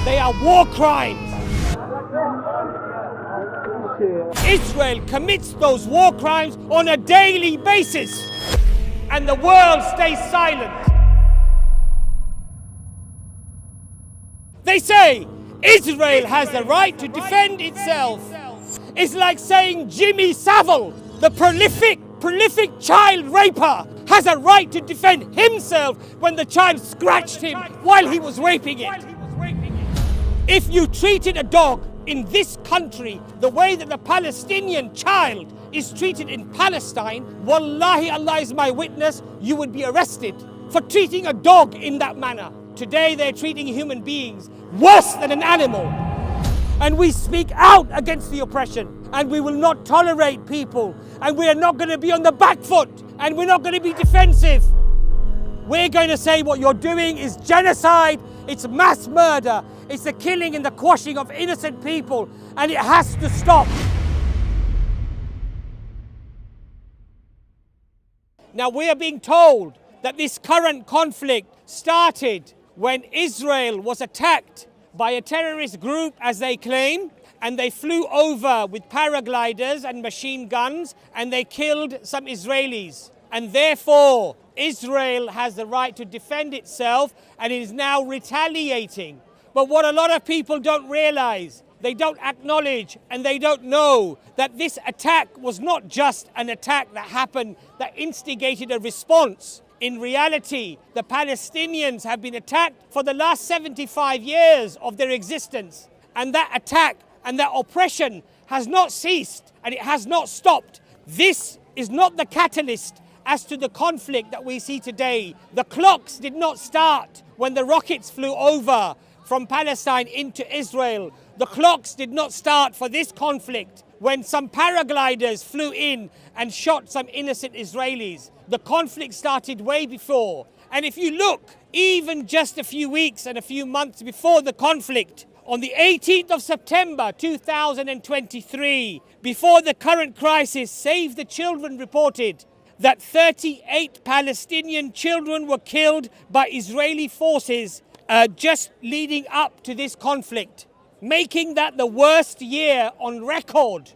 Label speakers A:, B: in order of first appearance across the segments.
A: They are war crimes. Israel commits those war crimes on a daily basis, and the world stays silent. They say Israel has the right to defend itself. It's like saying Jimmy Savile, the prolific child raper, has a right to defend himself when the child scratched him while he was raping it. If you treated a dog in this country the way that the Palestinian child is treated in Palestine, wallahi, Allah is my witness, you would be arrested for treating a dog in that manner. Today they're treating human beings worse than an animal. And we speak out against the oppression, and we will not tolerate people, and we are not going to be on the back foot, and we're not going to be defensive. We're going to say what you're doing is genocide, it's mass murder, it's the killing and the quashing of innocent people, and it has to stop. Now we are being told that this current conflict started when Israel was attacked by a terrorist group, as they claim, and they flew over with paragliders and machine guns, and they killed some Israelis. And therefore, Israel has the right to defend itself, and it is now retaliating. But what a lot of people don't realize, they don't acknowledge, and they don't know that this attack was not just an attack that happened, that instigated a response. In reality, the Palestinians have been attacked for the last 75 years of their existence. And that attack and that oppression has not ceased, and it has not stopped. This is not the catalyst as to the conflict that we see today. The clocks did not start when the rockets flew over from Palestine into Israel. The clocks did not start for this conflict when some paragliders flew in and shot some innocent Israelis. The conflict started way before. And if you look, even just a few weeks and a few months before the conflict, on the 18th of September 2023, before the current crisis, Save the Children reported that 38 Palestinian children were killed by Israeli forces just leading up to this conflict, making that the worst year on record,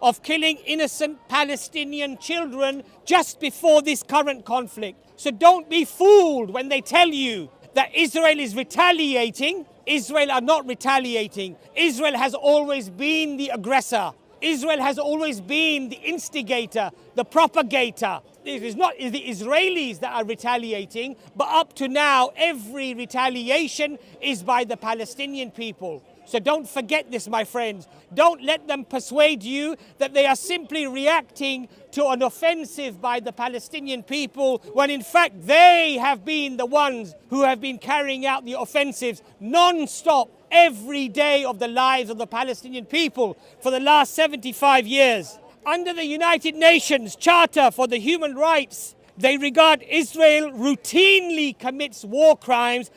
A: of killing innocent Palestinian children just before this current conflict. So don't be fooled when they tell you that Israel is retaliating. Israel are not retaliating. Israel has always been the aggressor. Israel has always been the instigator, the propagator. It is not the Israelis that are retaliating, but up to now, every retaliation is by the Palestinian people. So don't forget this, my friends. Don't let them persuade you that they are simply reacting to an offensive by the Palestinian people, when in fact they have been the ones who have been carrying out the offensives non-stop every day of the lives of the Palestinian people for the last 75 years. Under the United Nations Charter for the Human Rights, they regard Israel routinely commits war crimes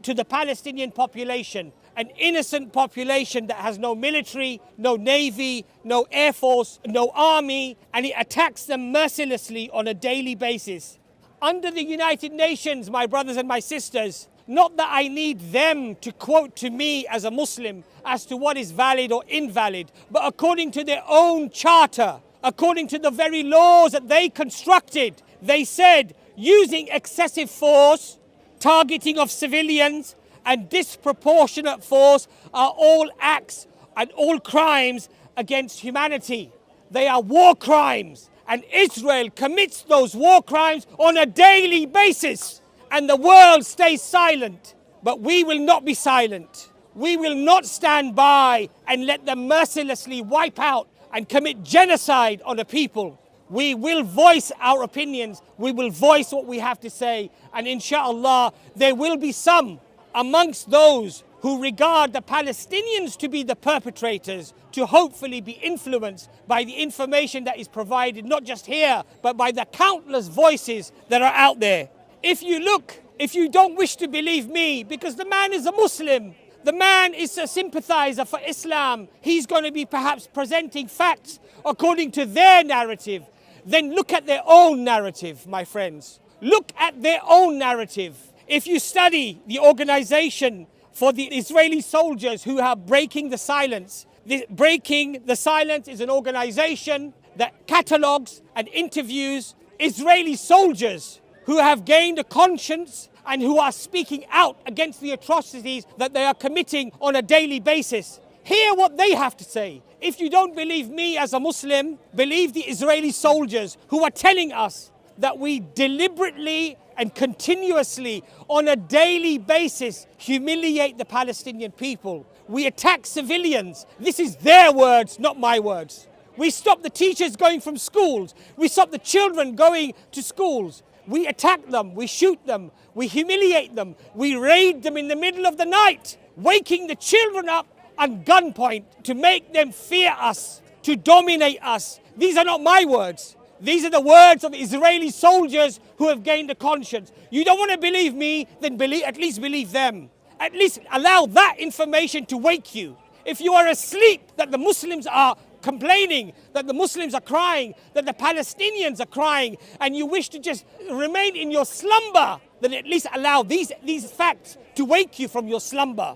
A: to the Palestinian population, an innocent population that has no military, no navy, no air force, no army, and it attacks them mercilessly on a daily basis. Under the United Nations, my brothers and my sisters, not that I need them to quote to me as a Muslim as to what is valid or invalid, but according to their own charter, according to the very laws that they constructed, they said using excessive force, targeting of civilians, and disproportionate force are all acts and all crimes against humanity. They are war crimes, and Israel commits those war crimes on a daily basis, and the world stays silent. But we will not be silent. We will not stand by and let them mercilessly wipe out and commit genocide on a people. We will voice our opinions. We will voice what we have to say. And inshallah, there will be some amongst those who regard the Palestinians to be the perpetrators to hopefully be influenced by the information that is provided, not just here, but by the countless voices that are out there. If you look, if you don't wish to believe me, because the man is a Muslim, the man is a sympathizer for Islam, he's going to be perhaps presenting facts according to their narrative, then look at their own narrative, my friends. Look at their own narrative. If you study the organization for the Israeli soldiers who are breaking the silence, Breaking the Silence is an organization that catalogues and interviews Israeli soldiers who have gained a conscience and who are speaking out against the atrocities that they are committing on a daily basis. Hear what they have to say. If you don't believe me as a Muslim, believe the Israeli soldiers who are telling us that we deliberately and continuously, on a daily basis, humiliate the Palestinian people. We attack civilians. This is their words, not my words. We stop the teachers going from schools. We stop the children going to schools. We attack them, we shoot them, we humiliate them, we raid them in the middle of the night, waking the children up at gunpoint to make them fear us, to dominate us. These are not my words. These are the words of Israeli soldiers who have gained a conscience. You don't want to believe me, then at least believe them. At least allow that information to wake you. If you are asleep that the Muslims are complaining, that the Muslims are crying, that the Palestinians are crying, and you wish to just remain in your slumber, then at least allow these facts to wake you from your slumber.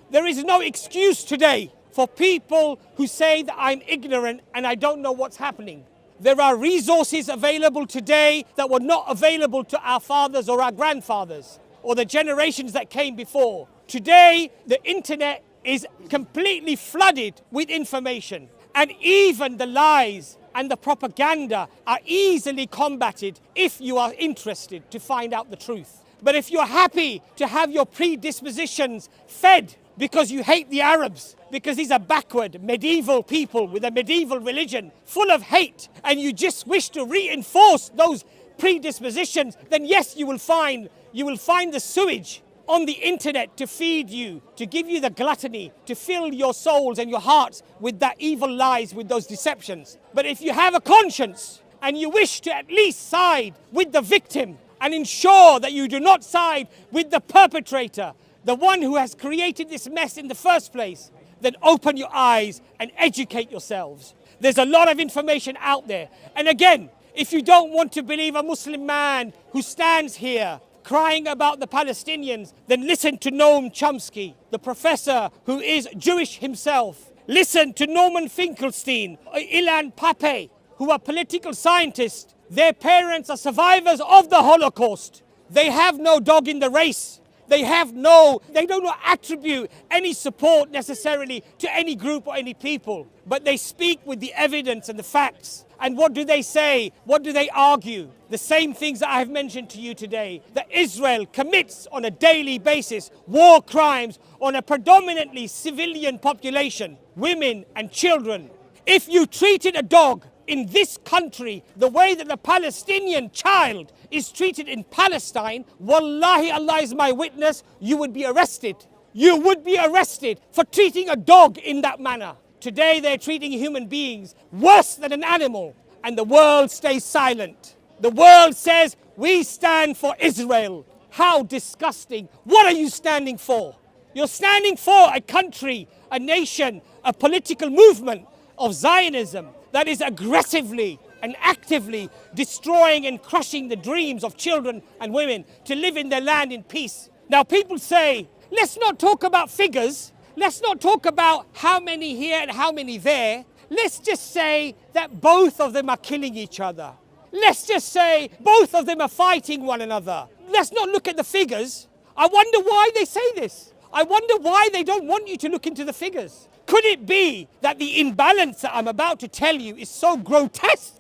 A: There is no excuse today for people who say that I'm ignorant and I don't know what's happening. There are resources available today that were not available to our fathers or our grandfathers or the generations that came before. Today, the internet is completely flooded with information, and even the lies and the propaganda are easily combated if you are interested to find out the truth. But if you're happy to have your predispositions fed because you hate the Arabs, because these are backward, medieval people with a medieval religion full of hate, and you just wish to reinforce those predispositions, then yes, you will find the sewage on the internet to feed you, to give you the gluttony, to fill your souls and your hearts with that evil lies, with those deceptions. But if you have a conscience and you wish to at least side with the victim and ensure that you do not side with the perpetrator, the one who has created this mess in the first place, then open your eyes and educate yourselves. There's a lot of information out there. And again, if you don't want to believe a Muslim man who stands here crying about the Palestinians, then listen to Noam Chomsky, the professor who is Jewish himself. Listen to Norman Finkelstein, Ilan Pappé, who are political scientists. Their parents are survivors of the Holocaust. They have no dog in the race. They don't attribute any support necessarily to any group or any people, but they speak with the evidence and the facts. And what do they say? What do they argue? The same things that I have mentioned to you today, that Israel commits on a daily basis war crimes on a predominantly civilian population, women and children. If you treated a dog in this country the way that the Palestinian child is treated in Palestine, wallahi, Allah is my witness, you would be arrested. You would be arrested for treating a dog in that manner. Today they're treating human beings worse than an animal, and the world stays silent. The world says, we stand for Israel. How disgusting. What are you standing for? You're standing for a country, a nation, a political movement of Zionism that is aggressively and actively destroying and crushing the dreams of children and women to live in their land in peace. Now people say, let's not talk about figures. Let's not talk about how many here and how many there. Let's just say that both of them are killing each other. Let's just say both of them are fighting one another. Let's not look at the figures. I wonder why they say this. I wonder why they don't want you to look into the figures. Could it be that the imbalance that I'm about to tell you is so grotesque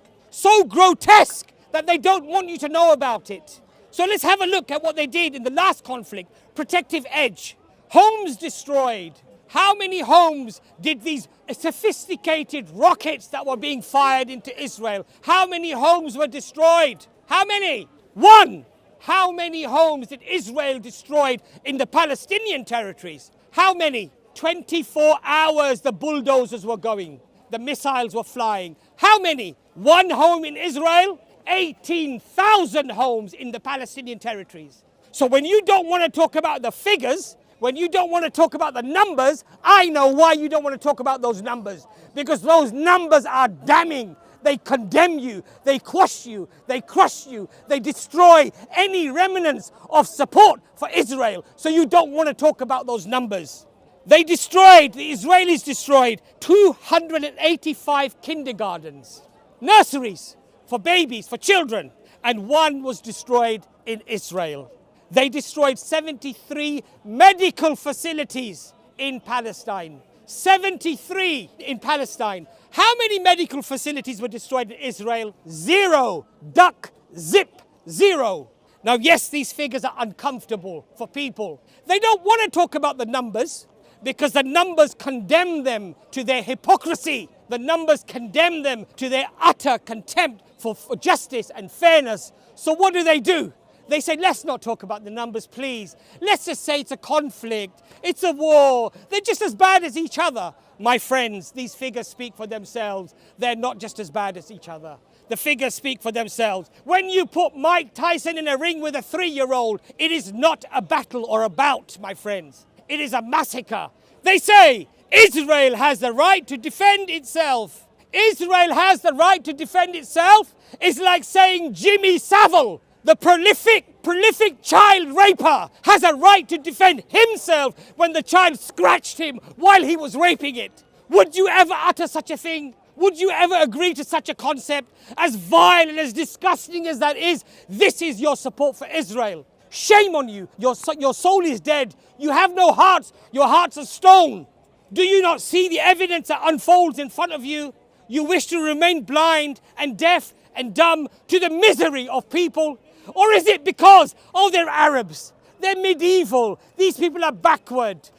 A: that they don't want you to know about it? So let's have a look at what they did in the last conflict. Protective edge. Homes destroyed. How many homes did these sophisticated rockets that were being fired into Israel, how many homes were destroyed? How many? One. How many homes did Israel destroy in the Palestinian territories? How many? 24 hours the bulldozers were going. The missiles were flying. How many? One home in Israel, 18,000 homes in the Palestinian territories. So when you don't want to talk about the figures, when you don't want to talk about the numbers, I know why you don't want to talk about those numbers. Because those numbers are damning. They condemn you, they quash you, they crush you, they destroy any remnants of support for Israel. So you don't want to talk about those numbers. The Israelis destroyed 285 kindergartens, nurseries for babies, for children, and one was destroyed in Israel. They destroyed 73 medical facilities in Palestine. 73 in Palestine. How many medical facilities were destroyed in Israel? 0. Duck, zip, 0. Now, yes, these figures are uncomfortable for people. They don't want to talk about the numbers because the numbers condemn them to their hypocrisy. The numbers condemn them to their utter contempt for justice and fairness. So what do? They say, let's not talk about the numbers, please. Let's just say it's a conflict. It's a war. They're just as bad as each other. My friends, these figures speak for themselves. They're not just as bad as each other. The figures speak for themselves. When you put Mike Tyson in a ring with a 3-year-old, it is not a battle or a bout, my friends. It is a massacre. They say Israel has the right to defend itself. Israel has the right to defend itself. It's like saying Jimmy Savile, the prolific child raper, has a right to defend himself when the child scratched him while he was raping it. Would you ever utter such a thing? Would you ever agree to such a concept? As vile and as disgusting as that is, this is your support for Israel. Shame on you. Your soul is dead. You have no hearts. Your hearts are stone. Do you not see the evidence that unfolds in front of you? You wish to remain blind and deaf and dumb to the misery of people? Or is it because, they're Arabs, they're medieval, these people are backward,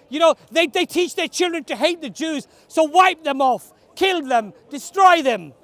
A: they teach their children to hate the Jews, so wipe them off, kill them, destroy them.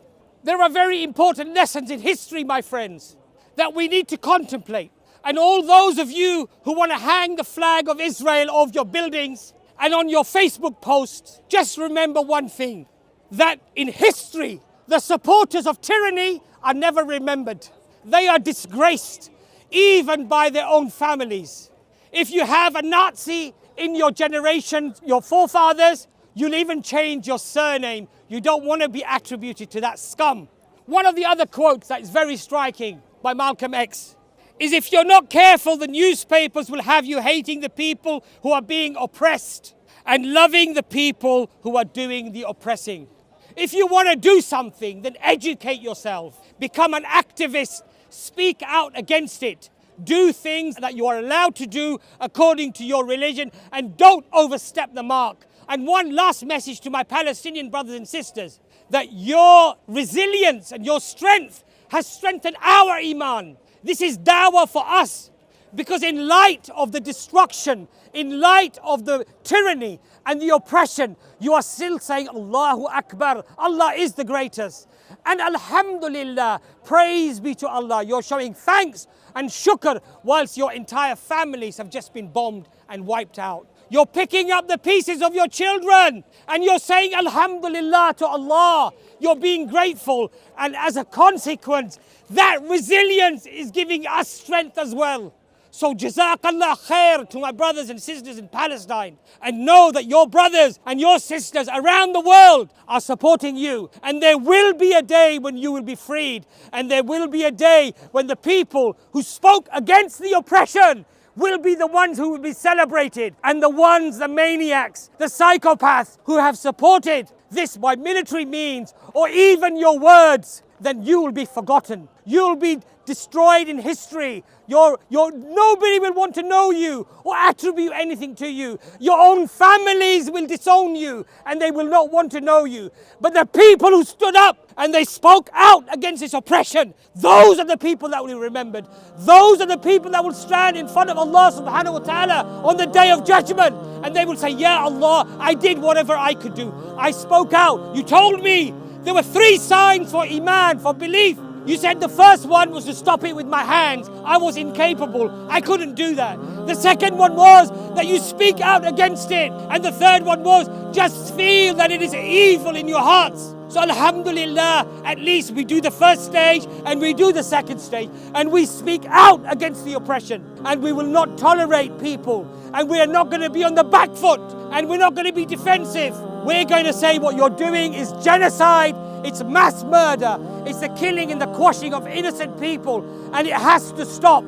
A: There are very important lessons in history, my friends, that we need to contemplate. And all those of you who want to hang the flag of Israel off your buildings and on your Facebook posts, just remember one thing, that in history, the supporters of tyranny are never remembered. They are disgraced, even by their own families. If you have a Nazi in your generation, your forefathers, you'll even change your surname. You don't want to be attributed to that scum. One of the other quotes that is very striking by Malcolm X is, if you're not careful, the newspapers will have you hating the people who are being oppressed and loving the people who are doing the oppressing. If you want to do something, then educate yourself. Become an activist. Speak out against it. Do things that you are allowed to do according to your religion, and don't overstep the mark. And one last message to my Palestinian brothers and sisters, that your resilience and your strength has strengthened our iman. This is dawah for us, because in light of the destruction, in light of the tyranny and the oppression, you are still saying Allahu Akbar. Allah is the greatest. And Alhamdulillah, praise be to Allah. You're showing thanks and shukr whilst your entire families have just been bombed and wiped out. You're picking up the pieces of your children and you're saying Alhamdulillah to Allah. You're being grateful, and as a consequence, that resilience is giving us strength as well. So Jazakallah khair to my brothers and sisters in Palestine, and know that your brothers and your sisters around the world are supporting you, and there will be a day when you will be freed, and there will be a day when the people who spoke against the oppression will be the ones who will be celebrated, and the maniacs, the psychopaths who have supported this by military means or even your words, then you will be forgotten. You'll be destroyed in history. Nobody will want to know you or attribute anything to you. Your own families will disown you and they will not want to know you. But the people who stood up and they spoke out against this oppression, those are the people that will be remembered. Those are the people that will stand in front of Allah subhanahu wa ta'ala on the day of judgment, and they will say, Ya Allah, I did whatever I could do. I spoke out. You told me there were 3 signs for iman, for belief. You said the first one was to stop it with my hands. I was incapable. I couldn't do that. The second one was that you speak out against it. And the third one was just feel that it is evil in your hearts. So Alhamdulillah, at least we do the first stage and we do the second stage. And we speak out against the oppression. And we will not tolerate people. And we are not going to be on the back foot. And we're not going to be defensive. We're going to say what you're doing is genocide. It's mass murder. It's the killing and the quashing of innocent people, and it has to stop.